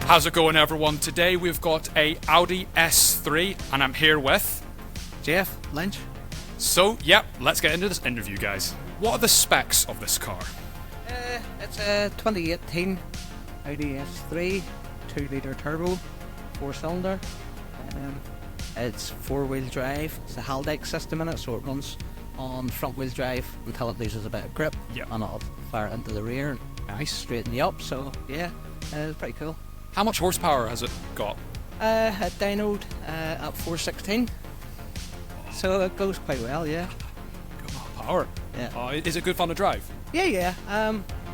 How's it going, everyone? Today we've got a Audi S3 and I'm here with Jeff Lynch. So, let's get into this interview, guys. What are the specs of this car? It's a 2018 Audi S3, 2-litre turbo, 4-cylinder. It's 4-wheel drive. It's a Haldex system in it, so it runs on front-wheel drive until it loses a bit of grip, and it'll fire into the rear and straighten you up. So yeah, it's pretty cool. How much horsepower has it got? It dynoed at 416, so it goes quite well. Yeah. Good power. Yeah. Is it good fun to drive? Yeah.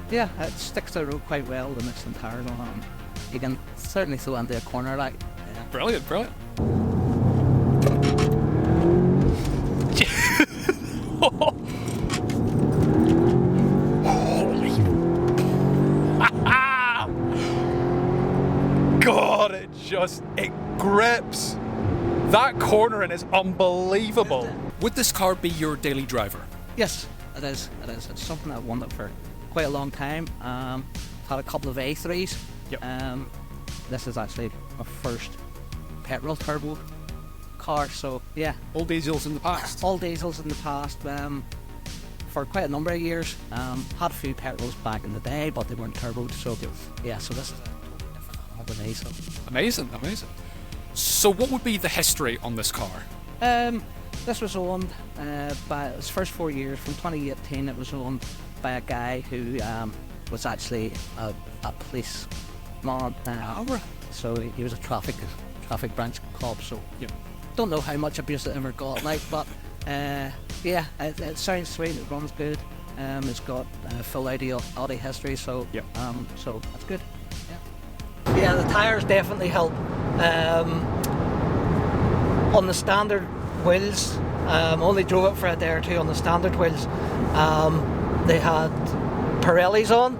It sticks to the road quite well. The mixing tires on it. You can certainly throw into a corner like. Yeah. Brilliant. God, it grips. That cornering is unbelievable. Would this car be your daily driver? Yes, it is. It's something I've wanted for quite a long time. Had a couple of A3s. Yep. This is actually my first petrol turbo car, so yeah. All diesels in the past? All diesels in the past. For quite a number of years. Had a few petrols back in the day, but they weren't turboed, so yeah, so this is a totally different animal than me, so. Amazing. So what would be the history on this car? This was owned by its first 4 years, from 2018 it was owned by a guy who was actually a police man. So he was a traffic branch cop, so don't know how much abuse it ever got like, but yeah, it sounds sweet, it runs good. It's got full Audi history, so so that's good. Yeah, the tyres definitely help. On the standard wheels, only drove it for a day or two on the standard wheels. They had Pirellis on,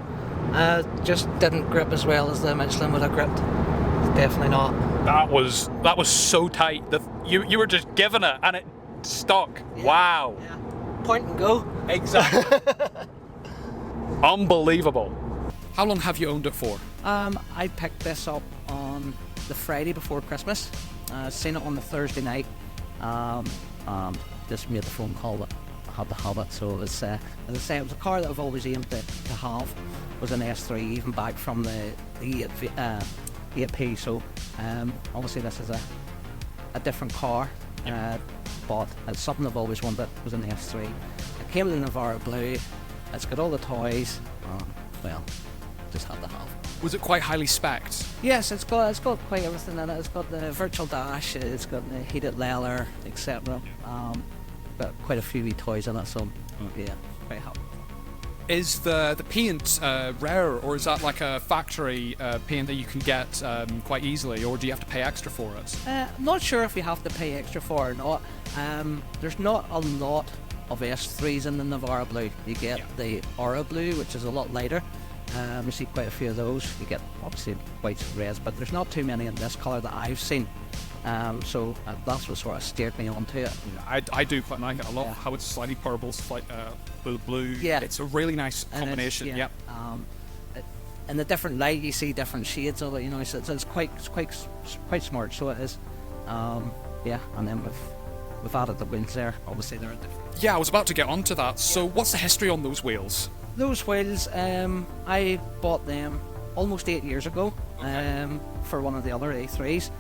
just didn't grip as well as the Michelin would have gripped. Definitely not. That was so tight. You were just giving it and it stuck. Yeah. Wow. Yeah. Point and go. Exactly. Unbelievable. How long have you owned it for? I picked this up on the Friday before Christmas. Seen it on the Thursday night. Just made the phone call that I had to have it. So it was, as I say, it was a car that I've always aimed to have. It was an S3, even back from the 8P. So obviously this is a different car, but it's something I've always wanted. Was an S3. It came in the Nar Blue. It's got all the toys. Well, just had to have. Was it quite highly spec'd? Yes, it's got quite everything in it. It's got the virtual dash, it's got the heated leather, etc. Got quite a few wee toys in it, so yeah, quite happy. Is the paint rare, or is that like a factory paint that you can get quite easily, or do you have to pay extra for it? I'm not sure if you have to pay extra for it or not. There's not a lot of S3s in the Nar Blue. You get the Nar Blue, which is a lot lighter. You see quite a few of those. You get obviously whites and reds, but there's not too many in this colour that I've seen. So that's what sort of steered me onto it. Yeah, I do quite like it a lot. How it's slightly purple, slightly blue. Yeah, it's a really nice combination. In the different light, you see different shades of it. You know, so it's quite smart. So it is. And then we've added the wheels there. Obviously, they're different. Yeah, I was about to get onto that. So what's the history on those wheels? Those wheels, I bought them almost 8 years ago for one of the other A3s.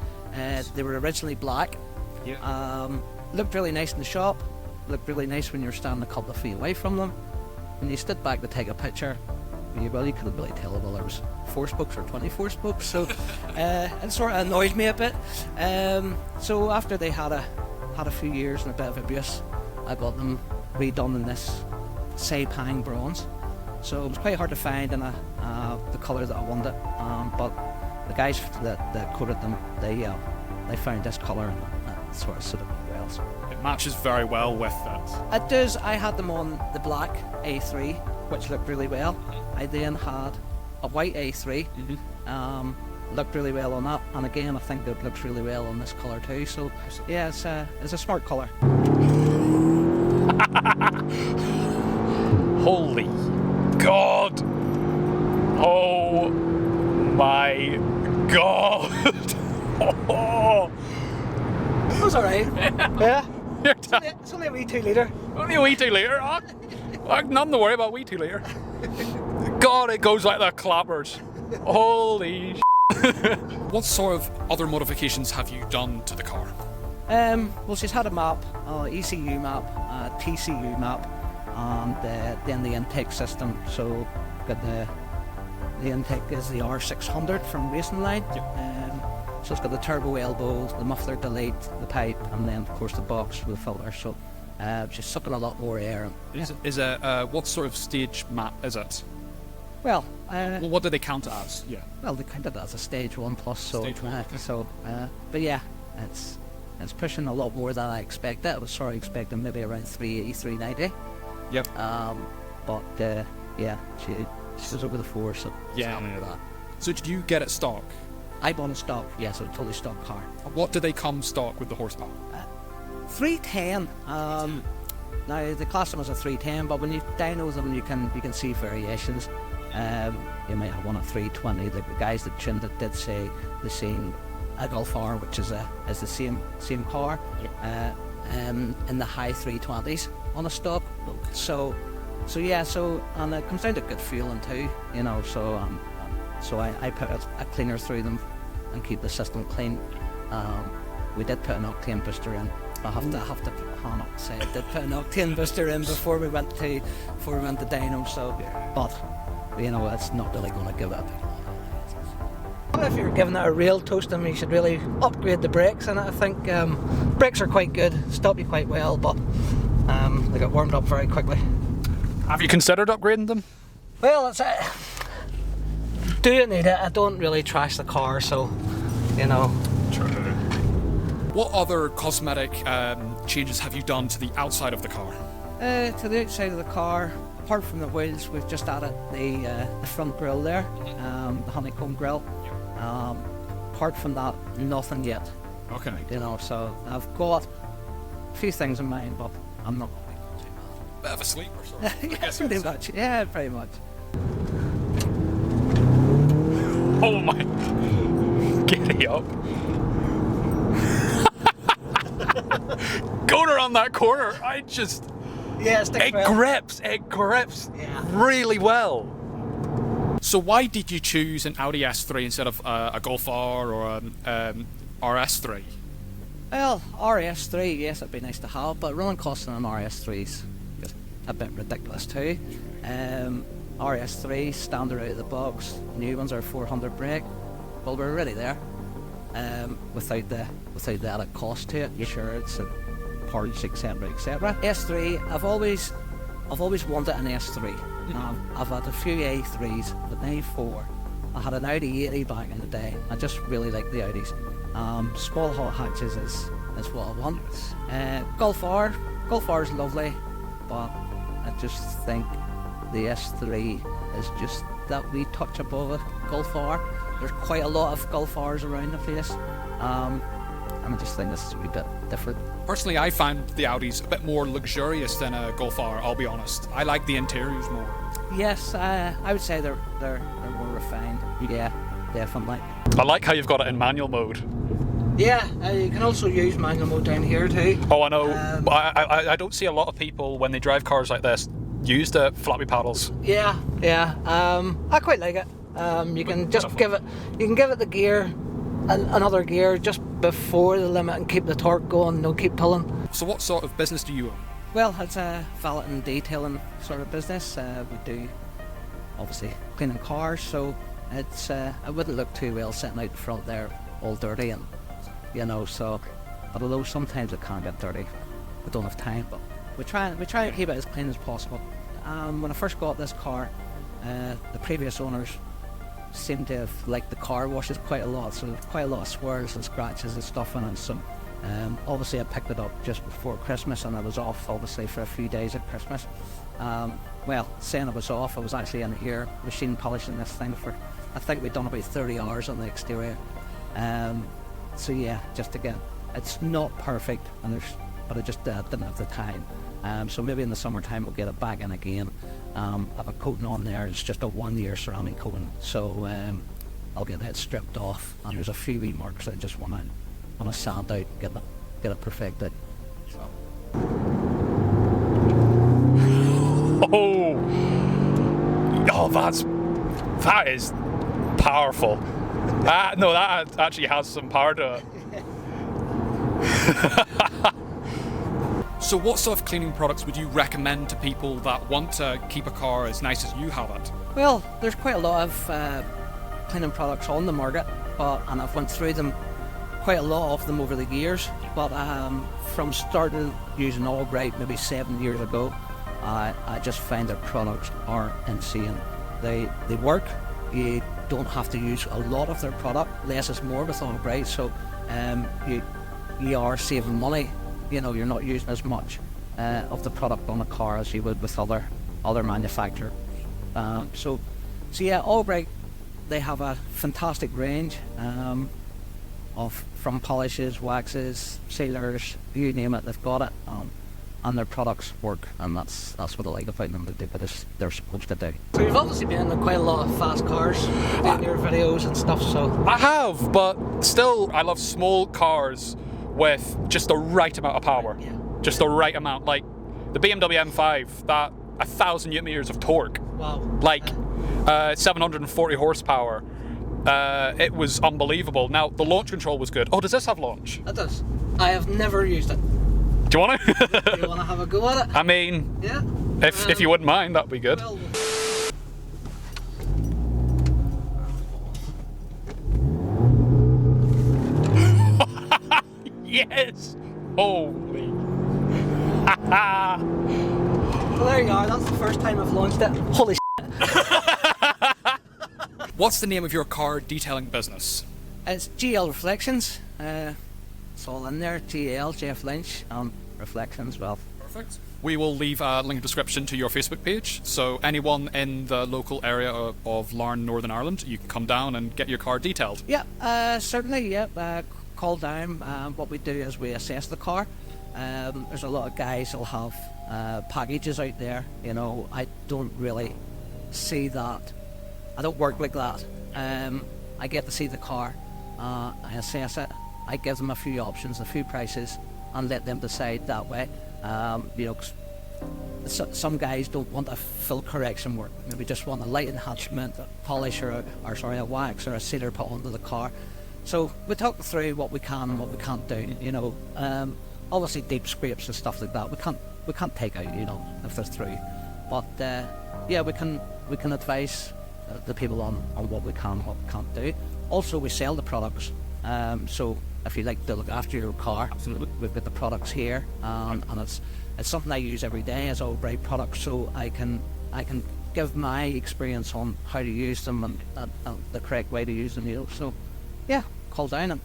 They were originally black. Looked really nice in the shop. Looked really nice when you're standing a couple of feet away from them. When you stood back to take a picture, you couldn't really tell whether there was 4 spokes or 24 spokes. So it sort of annoyed me a bit. So after they had a few years and a bit of abuse, I got them redone in this Sepang bronze. So it was quite hard to find in the colour that I wanted, but the guys that coated them, they found this colour and it sort of suited me well. So. It matches very well with it. It does. I had them on the black A3, which looked really well. I then had a white A3, looked really well on that, and again I think it looks really well on this colour too. So yeah, it's a smart colour. Holy God! Oh my God! Yeah. You're It's only a wee 2 litre. only a wee 2 litre. Nothing to worry about, wee 2 litre. God, it goes like the clappers. Holy What sort of other modifications have you done to the car? Well, she's had a map, ECU map, TCU map, and then the intake system. So, got the intake is the R600 from Racing Line. So it's got the turbo elbow, the muffler delete, the pipe, and then of course the box with the filter. So she's sucking a lot more air. Is it what sort of stage map is it? Well, What do they count it as? Yeah. well, they counted it as a stage 1 plus. So, Stage 1, okay. But yeah, it's pushing a lot more than I expected. I was sort of expecting maybe around 380, 390. Yep. But yeah, she's over the 4, so Yeah. happy with that. So did you get it stock? I bought a stock, yes, a totally stock car. What do they come stock with the horsepower? 310. Now they class them as a 310, but when you dyno them, you can see variations. You might have one at 320. The guys that tuned it did say the same a Golf R, which is the same car, in the high 320s on a stock. So yeah, and it comes down to good fueling too, you know. So I put a cleaner through them and keep the system clean. We did put an octane booster in. I have to say I did put an octane booster in before we went to dyno. So, but you know, it's not really going to give it a big. If you're giving it a real toasting, you should really upgrade the brakes in it. I think brakes are quite good, stop you quite well, but they got warmed up very quickly. Have you considered upgrading them? Well, it's do you need it? I don't really trash the car, so you know. What other cosmetic changes have you done to the outside of the car? To the outside of the car, apart from the wheels, we've just added the front grille there, the honeycomb grille. Apart from that, nothing yet. Okay. You know, so I've got a few things in mind, but I'm not going to be too bad. Bit of a sleeper, sort of. Yeah, pretty much. Yeah, pretty much. Oh my! Giddy up! Going around that corner, Yeah, it grips Yeah. really well. So why did you choose an Audi S3 instead of a Golf R or an RS3? Well, RS3, yes, it'd be nice to have, but running costs on an RS3 is just a bit ridiculous too. RS3 standard out of the box. New ones are 400 brake. Well, we're already there. Without the added cost to it, insurance and parts, etc., etc. S3, I've always wanted an S3. I've had a few A3s, but now 4. I had an Audi 80 back in the day. I just really like the Audis. Small hot hatches is what I want. Golf R is lovely, but I just think the S3 is just that wee touch above a Golf R. There's quite a lot of Golf Rs around the place. And I just think this is a wee bit different. Personally, I find the Audis a bit more luxurious than a Golf R, I'll be honest. I like the interiors more. Yes, I would say they're more refined. Yeah, definitely. I like how you've got it in manual mode. Yeah, you can also use manual mode down here too. Oh, I know. But I don't see a lot of people, when they drive cars like this, use the flappy paddles. Yeah. I quite like it. You can just give it the gear, another gear just before the limit and keep the torque going, no keep pulling. So what sort of business do you own? Well, it's a valet and detailing sort of business. We do, obviously, cleaning cars, so it's it wouldn't look too well sitting out the front there all dirty, and you know, so although sometimes it can get dirty, we don't have time, but we try and keep it as clean as possible. When I first got this car, the previous owners seemed to have liked the car washes quite a lot, so there's quite a lot of swirls and scratches and stuff in it. So obviously I picked it up just before Christmas, and I was off obviously for a few days at Christmas. Well, saying I was off, I was actually in here machine polishing this thing for, I think we'd done about 30 hours on the exterior. So yeah, just to get, it's not perfect, but I just didn't have the time. So maybe in the summertime we'll get it back in again. I have a coating on there, it's just a 1-year ceramic coating, so I'll get that stripped off, and there's a few wee marks I just want to sand out, get it perfected. Oh, that is powerful. No, that actually has some power to it. So what sort of cleaning products would you recommend to people that want to keep a car as nice as you have it? Well, there's quite a lot of cleaning products on the market, and I've went through them, quite a lot of them over the years. But from starting using Albright maybe 7 years ago, I just find their products are insane. They work. You don't have to use a lot of their product. Less is more with Albright, so you are saving money. You know, you're not using as much of the product on a car as you would with other manufacturers. So yeah, Albright, they have a fantastic range from polishes, waxes, sealers, you name it, they've got it, and their products work, and that's what I like about them. They do what they're supposed to do. So you've obviously been in quite a lot of fast cars in your videos and stuff. So I have, but still, I love small cars with just the right amount of power. Yeah. Just the right amount. Like the BMW M5, that 1,000 Newton meters of torque. Wow. Like 740 horsepower. It was unbelievable. Now the launch control was good. Oh, does this have launch? It does. I have never used it. Do you want to? Do you want to have a go at it? I mean, yeah. If you wouldn't mind, that'd be good. Well, Yes! Holy. well, there you are. That's the first time I've launched it. Holy What's the name of your car detailing business? It's GL Reflections. It's all in there. GL, Jeff Lynch, Reflections. Well, perfect. We will leave a link in the description to your Facebook page, so anyone in the local area of Larne, Northern Ireland, you can come down and get your car detailed. Yeah, certainly. Yeah, call down. What we do is we assess the car. There's a lot of guys who'll have packages out there. You know, I don't really see that. I don't work like that. I get to see the car, I assess it, I give them a few options, a few prices, and let them decide that way. You know, some guys don't want a full correction work. Maybe just want a light enhancement, a polish, or a wax or a sealer put onto the car. So we talk through what we can and what we can't do. You know, obviously deep scrapes and stuff like that we can't take out. You know, if they're through. But yeah, we can advise the people on what we can, what we can't do. Also, we sell the products. So if you like to look after your car, absolutely, we've got the products here, and it's something I use every day as Albright products. So I can give my experience on how to use them and the correct way to use them. You know, so yeah, call down and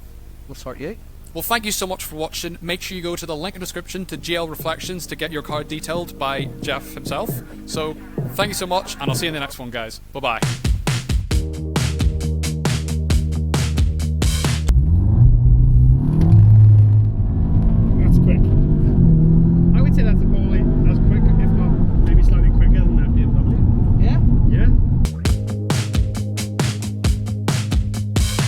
we'll sort you out. Well, thank you so much for watching. Make sure you go to the link in the description to GL Reflections to get your car detailed by Jeff himself. So thank you so much, and I'll see you in the next one, guys. Bye bye.